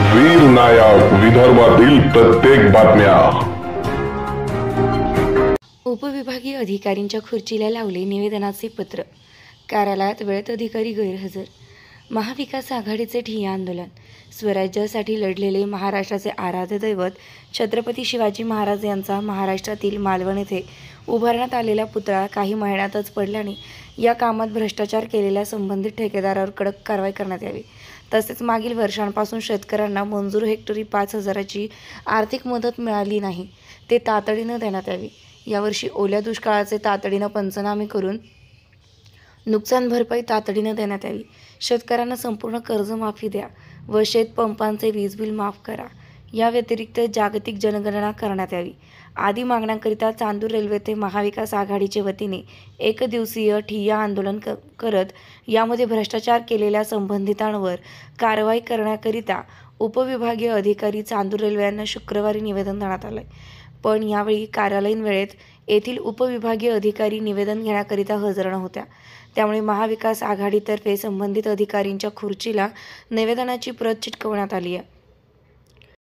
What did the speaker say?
वीर नायक विदर्भातील प्रत्येक बातम्या। उपविभागीय अधिकाऱ्यांच्या खुर्चीला लावले निवेदनाचे पत्र। कार्यालयात वेळेत अधिकारी गैरहजर। महाविकास आघाडीचे ठिय्या आंदोलन। स्वराज्यासाठी लढलेले महाराष्ट्राचे आराध्य दैवत छत्रपती शिवाजी महाराज यांचा महाराष्ट्रातील मालवण येथे उभारण्यात आलेला पुतळा काही महिन्यातच पडल्याने या कामात भ्रष्टाचार केलेल्या संबंधित ठेकेदारावर कडक कारवाई करण्यात यावी। तसेच मागील वर्षांपासून शेतकऱ्यांना मंजूर हेक्टरी 5,000ची आर्थिक मदत मिळाली नाही, ते तातडीने देण्यात यावी। यावर्षी ओल्या दुष्काळाचे तातडीने पंचनामे करून नुकसान भरपाई तातडीने देण्यात यावी। शेतकऱ्यांना संपूर्ण कर्जमाफी द्या व शेतपंपांचे वीज बिल माफ करा। या व्यतिरिक्त जागतिक जनगणना करण्यात यावी आदी मागण्यांकरिता चांदूर रेल्वे ते महाविकास आघाडीचे वतीने एक दिवसीय ठिय्या आंदोलन करत यामध्ये भ्रष्टाचार केलेल्या संबंधितांवर कारवाई करण्याकरिता उपविभागीय अधिकारी चांदूर रेल्वे यांना शुक्रवारी निवेदन देण्यात आले। पण यावेळी कार्यालयीन वेळेत येथील उपविभागीय अधिकारी निवेदन घेण्याकरिता हजर नव्हत्या। त्यामुळे महाविकास आघाडीतर्फे संबंधित अधिकाऱ्यांच्या खुर्चीला निवेदनाची प्रत चिटकवण्यात आली आहे।